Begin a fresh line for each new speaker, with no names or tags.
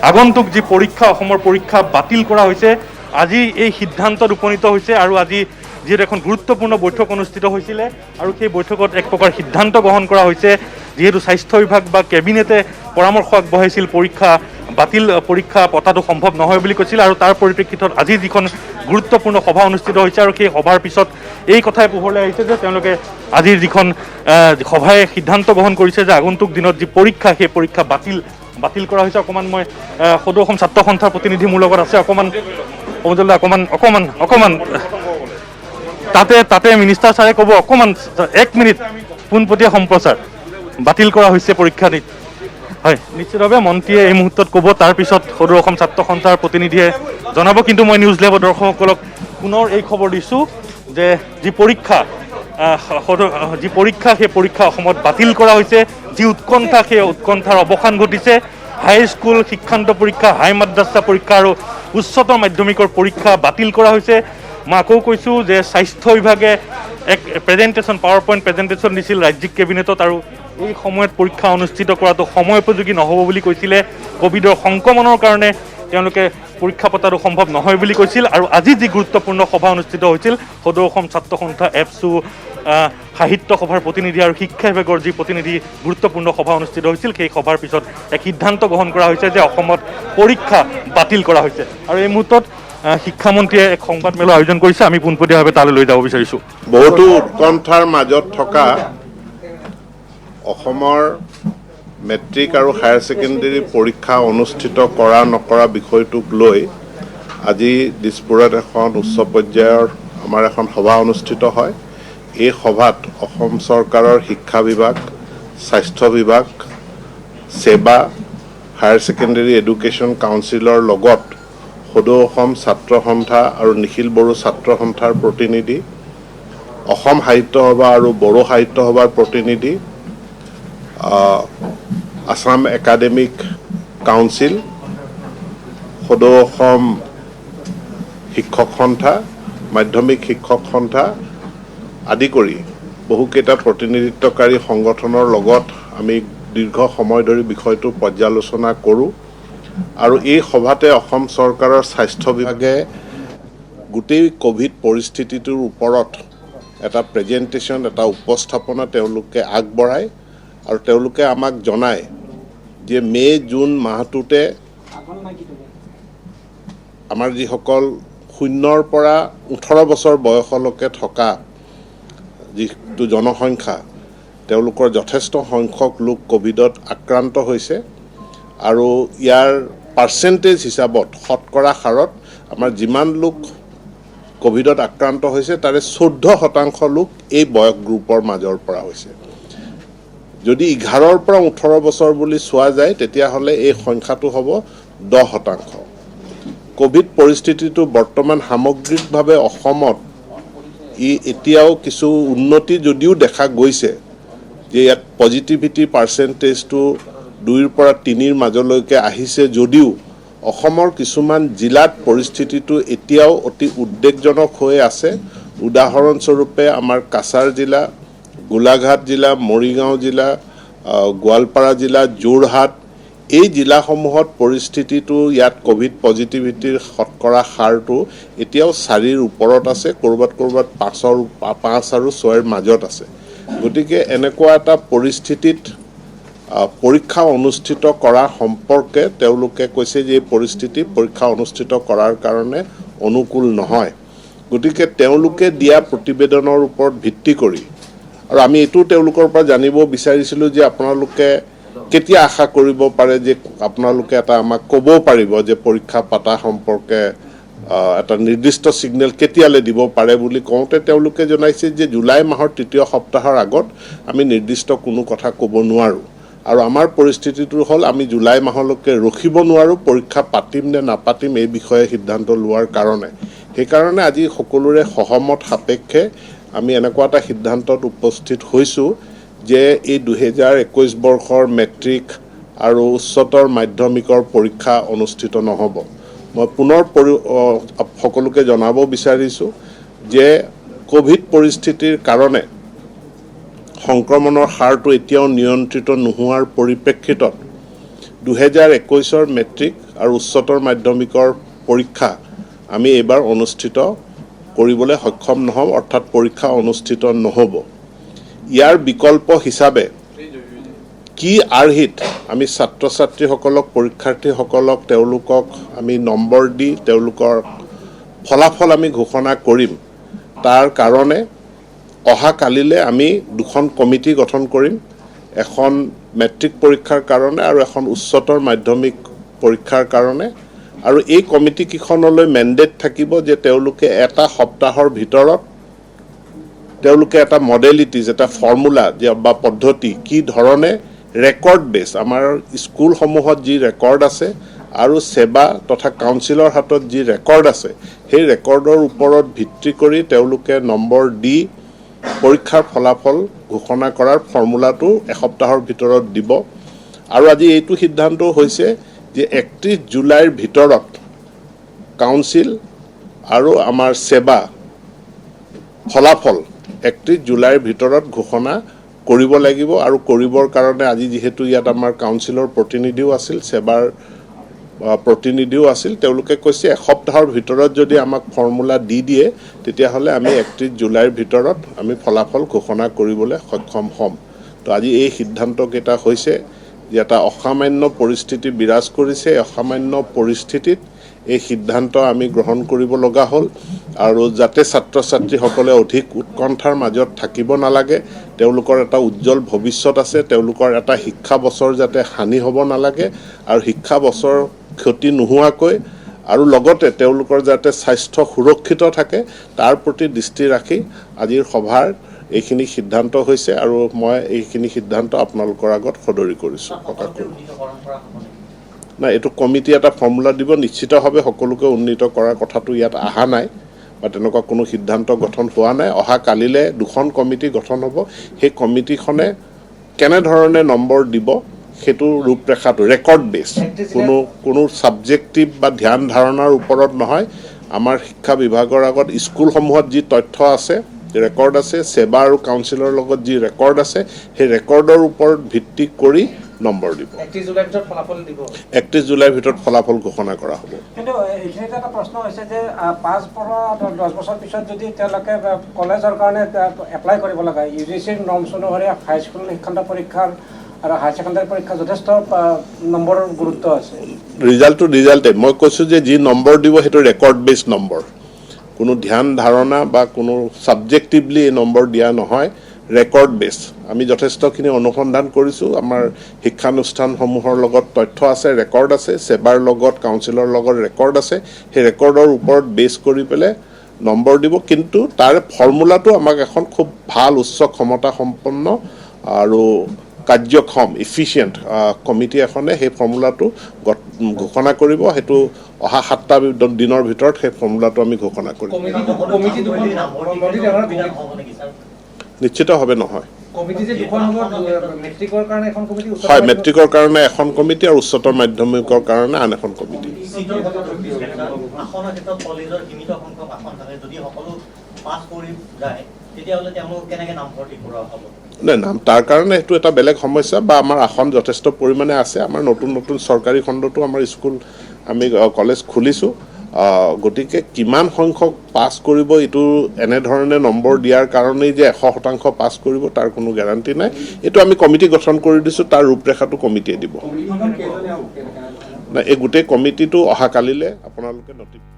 আগন্তুক যি পৰীক্ষা বাতিল কৰা হৈছে আজি এই সিদ্ধান্তত উপনীত হৈছে আৰু আজি যিহেতু এখন গুৰুত্বপূৰ্ণ বৈঠক অনুষ্ঠিত হৈছিলে আৰু সেই বৈঠকত এক প্ৰকাৰ সিদ্ধান্ত গ্ৰহণ কৰা হৈছে যিহেতু স্বাস্থ্য বিভাগ বা কেবিনেটে পৰামৰ্শ আগবঢ়াইছিল পৰীক্ষা পতাটো সম্ভৱ নহয় বুলি কৈছিল আৰু তাৰ পৰিপ্ৰেক্ষিতত আজি যিখন গুৰুত্বপূৰ্ণ সভা অনুষ্ঠিত হৈছে আৰু সেই সভাৰ পিছত এই কথাই পোহৰলৈ আহিছে যে তেওঁলোকে আজিৰ যিখন সভাই সিদ্ধান্ত গ্ৰহণ কৰিছে যে আগন্তুক দিনত যি পৰীক্ষা সেই পৰীক্ষা বাতিল কৰা হৈছে। অকণমান মই সদৌ অসম ছাত্ৰ সন্থাৰ প্ৰতিনিধি মোৰ লগত আছে, অকণমান তাতে মিনিষ্টাৰ ছাৰে ক'ব অকণমান 1 মিনিট পোনপটীয়া সম্প্ৰচাৰ বাতিল কৰা হৈছে পৰীক্ষা হয় নিশ্চিতভাৱে মন্ত্ৰীয়ে এই মুহূৰ্তত ক'ব, তাৰপিছত সদৌ অসম ছাত্ৰ সন্থাৰ প্ৰতিনিধিয়ে জনাব। কিন্তু মই নিউজ লেভৰ দৰ্শকসকলক পুনৰ এই খবৰ দিছোঁ যে যি পৰীক্ষা সেই পৰীক্ষা অসমত বাতিল কৰা হৈছে। যি উৎকণ্ঠা সেই উৎকণ্ঠাৰ অৱসান ঘটিছে। হাইস্কুল শিক্ষান্ত পৰীক্ষা, হাই মাদ্ৰাছা পৰীক্ষা আৰু উচ্চতৰ মাধ্যমিকৰ পৰীক্ষা বাতিল কৰা হৈছে। মই আকৌ কৈছোঁ যে স্বাস্থ্য বিভাগে এক পাৱাৰ পইণ্ট প্ৰেজেণ্টেশ্যন দিছিল ৰাজ্যিক কেবিনেটত আৰু এই সময়ত পৰীক্ষা অনুষ্ঠিত কৰাটো সময়োপযোগী নহ'ব বুলি কৈছিলে। ক'ভিডৰ সংক্ৰমণৰ কাৰণে তেওঁলোকে পৰীক্ষা পতাটো সম্ভৱ নহয় বুলি কৈছিল আৰু আজি যি গুৰুত্বপূৰ্ণ সভা অনুষ্ঠিত হৈছিল সদৌ অসম ছাত্ৰ সন্থা এপছু সাহিত্য সভাৰ প্ৰতিনিধি আৰু শিক্ষা বিভাগৰ যি প্ৰতিনিধি গুৰুত্বপূৰ্ণ সভা অনুষ্ঠিত হৈছিল সেই সভাৰ পিছত এক সিদ্ধান্ত গ্ৰহণ কৰা হৈছে যে অসমত পৰীক্ষা বাতিল কৰা হৈছে। আৰু এই মুহূৰ্তত শিক্ষামন্ত্ৰীয়ে এক সংবাদমেলৰ আয়োজন কৰিছে, আমি পোনপটীয়াভাৱে তালৈ লৈ যাব বিচাৰিছোঁ।
বহুতো উৎকণ্ঠাৰ মাজত থকা অসমৰ মেট্ৰিক আৰু হায়াৰ ছেকেণ্ডেৰী পৰীক্ষা অনুষ্ঠিত কৰা নকৰা বিষয়টোক লৈ আজি দিছপুৰত এখন উচ্চ পৰ্যায়ৰ আমাৰ এখন সভা অনুষ্ঠিত হয়। এই সভাত অসম চৰকাৰৰ শিক্ষা বিভাগ, স্বাস্থ্য বিভাগ, সেৱা, হায়াৰ ছেকেণ্ডেৰী এডুকেশ্যন কাউন্সিলৰ লগত সদৌ অসম ছাত্ৰ সন্থা আৰু নিখিল বড়ো ছাত্ৰ সন্থাৰ প্ৰতিনিধি, অসম সাহিত্য সভা আৰু বড়ো সাহিত্য সভাৰ প্ৰতিনিধি, আসাম একাডেমিক কাউন্সিল, সদৌ অসম শিক্ষক সন্থা, মাধ্যমিক শিক্ষক সন্থা আদি কৰি বহুকেইটা প্ৰতিনিধিত্বকাৰী সংগঠনৰ লগত আমি দীৰ্ঘ সময় ধৰি বিষয়টো পৰ্যালোচনা কৰোঁ আৰু এই সভাতে অসম চৰকাৰৰ স্বাস্থ্য বিভাগে গোটেই ক'ভিড পৰিস্থিতিটোৰ ওপৰত এটা প্ৰেজেণ্টেশ্যন, এটা উপস্থাপনা তেওঁলোকে আগবঢ়ায় আৰু তেওঁলোকে আমাক জনায় যে মে' জুন মাহটোতে আমাৰ যিসকল 0ৰ পৰা 18 বছৰ বয়সলৈকে থকা যিটো জনসংখ্যা তেওঁলোকৰ যথেষ্ট সংখ্যক লোক ক'ভিডত আক্ৰান্ত হৈছে আৰু ইয়াৰ পাৰ্চেণ্টেজ হিচাপত শতকৰা হাৰত আমাৰ যিমান লোক ক'ভিডত আক্ৰান্ত হৈছে তাৰে 14% লোক এই বয়স গ্ৰুপৰ মাজৰ পৰা হৈছে। যদি 11ৰ পৰা 18 বছৰ বুলি চোৱা যায় তেতিয়াহ'লে এই সংখ্যাটো হ'ব 10%। ক'ভিড পৰিস্থিতিটো বৰ্তমান সামগ্ৰিকভাৱে অসমত এতিয়াও কিছু উন্নতি যদিও দেখা গৈছে যে ইয়াত পজিটিভিটি পাৰ্চেণ্টেজটো 2ৰ পৰা 3ৰ মাজলৈকে আহিছে যদিও অসমৰ কিছুমান জিলাত পৰিস্থিতিটো এতিয়াও অতি উদ্বেগজনক হৈ আছে। উদাহৰণস্বৰূপে আমাৰ কাছাৰ জিলা, গোলাঘাট জিলা, মৰিগাঁও জিলা, গোৱালপাৰা জিলা, যোৰহাট এই জিলাসমূহত পৰিস্থিতিটো ইয়াত ক'ভিড পজিটিভিটিৰ শতকৰা হাৰটো এতিয়াও 4ৰ ওপৰত আছে, ক'ৰবাত 5 আৰু 6ৰ মাজত আছে। গতিকে এনেকুৱা এটা পৰিস্থিতিত পৰীক্ষা অনুষ্ঠিত কৰা সম্পৰ্কে তেওঁলোকে কৈছে যে এই পৰীক্ষা অনুষ্ঠিত কৰাৰ কাৰণে অনুকূল নহয়। গতিকে তেওঁলোকে দিয়া প্ৰতিবেদনৰ ওপৰত ভিত্তি কৰি আৰু আমি এইটো তেওঁলোকৰ পৰা জানিব বিচাৰিছিলোঁ যে আপোনালোকে কেতিয়া আশা কৰিব পাৰে যে আপোনালোকে এটা আমাক ক'ব পাৰিব যে পৰীক্ষা পাতা সম্পৰ্কে এটা নিৰ্দিষ্ট ছিগনেল কেতিয়ালৈ দিব পাৰে বুলি কওঁতে তেওঁলোকে জনাইছে যে জুলাই মাহৰ 3য় সপ্তাহৰ আগত আমি নিৰ্দিষ্ট কোনো কথা ক'ব নোৱাৰোঁ আৰু আমাৰ পৰিস্থিতিটো হ'ল আমি জুলাই মাহলৈকে ৰখিব নোৱাৰোঁ পৰীক্ষা পাতিম নে নাপাতিম এই বিষয়ে সিদ্ধান্ত লোৱাৰ কাৰণে। সেইকাৰণে আজি সকলোৰে সহমত সাপেক্ষে আমি এনেকুৱা এটা সিদ্ধান্তত উপস্থিত হৈছোঁ যে এই 2021 বৰ্ষৰ মেট্ৰিক আৰু উচ্চতৰ মাধ্যমিকৰ পৰীক্ষা অনুষ্ঠিত নহ'ব। মই পুনৰ সকলোকে জনাব বিচাৰিছোঁ যে ক'ভিড পৰিস্থিতিৰ কাৰণে সংক্ৰমণৰ হাৰটো এতিয়াও নিয়ন্ত্ৰিত নোহোৱাৰ পৰিপ্ৰেক্ষিতত 2021 মেট্ৰিক আৰু উচ্চতৰ মাধ্যমিকৰ পৰীক্ষা আমি এইবাৰ অনুষ্ঠিত কৰিবলৈ সক্ষম নহ'ম, অৰ্থাৎ পৰীক্ষা অনুষ্ঠিত নহ'ব। ইয়াৰ বিকল্প হিচাপে কি আৰ্হিত আমি ছাত্ৰ ছাত্ৰীসকলক, পৰীক্ষাৰ্থীসকলক তেওঁলোকক আমি নম্বৰ দি তেওঁলোকৰ ফলাফল আমি ঘোষণা কৰিম, তাৰ কাৰণে অহাকালিলৈ আমি দুখন কমিটি গঠন কৰিম, এখন মেট্ৰিক পৰীক্ষাৰ কাৰণে আৰু এখন উচ্চতৰ মাধ্যমিক পৰীক্ষাৰ কাৰণে। আৰু এই কমিটিকেইখনলৈ মেণ্ডেট থাকিব যে তেওঁলোকে এটা সপ্তাহৰ ভিতৰত তেওঁলোকে এটা মডেলিটিজ, এটা ফৰ্মুলা বা পদ্ধতি, কি ধৰণে ৰেকৰ্ড বেছ আমাৰ স্কুলসমূহত যি ৰেকৰ্ড আছে আৰু সেৱা তথা কাউন্সিলৰ হাতত যি ৰেকৰ্ড আছে, সেই ৰেকৰ্ডৰ ওপৰত ভিত্তি কৰি তেওঁলোকে নম্বৰ দি পৰীক্ষাৰ ফলাফল ঘোষণা কৰাৰ ফৰ্মুলাটো এসপ্তাহৰ ভিতৰত দিব। আৰু আজি এইটো সিদ্ধান্ত হৈছে যে 31 জুলাইৰ ভিতৰত কাউন্সিল আৰু আমাৰ সেৱা ফলাফল 31 জুলাইৰ ভিতৰত ঘোষণা কৰিব লাগিব। আৰু কৰিবৰ কাৰণে আজি যিহেতু ইয়াত আমাৰ কাউন্সিলৰ প্ৰতিনিধিও আছিল, সেৱাৰ প্ৰতিনিধিও আছিল, তেওঁলোকে কৈছে এসপ্তাহৰ ভিতৰত যদি আমাক ফৰ্মুলা দি দিয়ে তেতিয়াহ'লে আমি 31 জুলাইৰ ভিতৰত আমি ফলাফল ঘোষণা কৰিবলৈ সক্ষম হ'ম। তো আজি এই সিদ্ধান্তকেইটা হৈছে যে এটা অসামান্য পৰিস্থিতি বিৰাজ কৰিছে, অসামান্য পৰিস্থিতিত এই সিদ্ধান্ত আমি গ্ৰহণ কৰিব লগা হ'ল। আৰু যাতে ছাত্ৰ ছাত্ৰীসকলে অধিক উৎকণ্ঠাৰ মাজত থাকিব নালাগে, তেওঁলোকৰ এটা উজ্জ্বল ভৱিষ্যত আছে, তেওঁলোকৰ এটা শিক্ষা বছৰ যাতে হানি হ'ব নালাগে আৰু শিক্ষা বছৰ ক্ষতি নোহোৱাকৈ আৰু লগতে তেওঁলোকৰ যাতে স্বাস্থ্য সুৰক্ষিত থাকে, তাৰ প্ৰতি দৃষ্টি ৰাখি আজিৰ সভাৰ এইখিনি সিদ্ধান্ত হৈছে। আৰু মই এইখিনি সিদ্ধান্ত আপোনালোকৰ আগত সদৰি কৰিছোঁ, প্ৰকাশ কৰোঁ। নাই, এইটো কমিটি এটা ফৰ্মুলা দিব, নিশ্চিতভাৱে সকলোকে উন্নীত কৰাৰ কথাটো ইয়াত অহা নাই বা তেনেকুৱা কোনো সিদ্ধান্ত গঠন হোৱা নাই। অহা কালিলৈ দুখন কমিটি গঠন হ'ব, সেই কমিটিখনে কেনেধৰণে নম্বৰ দিব সেইটো ৰূপৰেখাটো ৰেকৰ্ড বেছ, কোনো ছাবজেক্টিভ বা ধ্যান ধাৰণাৰ ওপৰত নহয়। আমাৰ শিক্ষা বিভাগৰ আগত স্কুলসমূহত যি তথ্য আছে, ৰেকৰ্ড আছে, সেৱা আৰু কাউন্সিলৰ লগত যি ৰেকৰ্ড আছে, সেই ৰেকৰ্ডৰ ওপৰত ভিত্তি কৰি নম্বৰ দিব।
31 জুলাইৰ ভিতৰত ফলাফল দিব।
31 জুলাইৰ ভিতৰত ফলাফল ঘোষণা কৰা হ'ব।
কিন্তু এইখিনিতে এটা প্ৰশ্ন হৈছে যে 5 পৰা 10 বছৰ পিছত যদি তেওঁলোকে কলেজৰ কাৰণে এপ্লাই কৰিব লগা, UGCৰ নৰ্মছ অনুসৰি হাইস্কুল শিক্ষান্ত পৰীক্ষাৰ আৰু হায়াৰ ছেকেণ্ডাৰী পৰীক্ষা যথেষ্ট নম্বৰৰ গুৰুত্ব আছে।
ৰিজাল্টে মই কৈছোঁ যে যি নম্বৰ দিব সেইটো ৰেকৰ্ড বেছ নম্বৰ, কোনো ধ্যান ধাৰণা বা কোনো ছাবজেক্টিভলি এই নম্বৰ দিয়া নহয়, ৰেকৰ্ড বেছ। আমি যথেষ্টখিনি অনুসন্ধান কৰিছোঁ, আমাৰ শিক্ষানুষ্ঠানসমূহৰ লগত তথ্য আছে, ৰেকৰ্ড আছে, সেৱাৰ লগত কাউন্সিলৰ লগত ৰেকৰ্ড আছে, সেই ৰেকৰ্ডৰ ওপৰত বেছ কৰি পেলাই নম্বৰ দিব। কিন্তু তাৰ ফৰ্মুলাটো আমাক এখন খুব ভাল উচ্চ ক্ষমতা সম্পন্ন আৰু কাৰ্যক্ষম ইফিচিয়েণ্ট কমিটি এখনে সেই ফৰ্মুলাটো ঘোষণা কৰিব। সেইটো অহা 7টা দিনৰ ভিতৰত সেই ফৰ্মুলাটো আমি ঘোষণা কৰিম। নিশ্চিতভাৱে নহয়। হয়, মেট্ৰিকৰ কাৰণে এখন কমিটি আৰু উচ্চতৰ মাধ্যমিকৰ কাৰণে আন এখন কমিটি। নাই, নাম তাৰ কাৰণে সেইটো এটা বেলেগ সমস্যা বা আমাৰ আসন যথেষ্ট পৰিমাণে আছে। আমাৰ নতুন নতুন চৰকাৰী খণ্ডতো আমাৰ স্কুল আমি কলেজ খুলিছোঁ, গতিকে কিমান সংখ্যক পাছ কৰিব এইটো এনেধৰণে নম্বৰ দিয়াৰ কাৰণেই যে 100% পাছ কৰিব তাৰ কোনো গেৰাণ্টি নাই। এইটো আমি কমিটি গঠন কৰি দিছোঁ, তাৰ ৰূপৰেখাটো কমিটিয়ে দিব। নাই, এই গোটেই কমিটিটো অহাকালিলৈ আপোনালোকে নটিফাই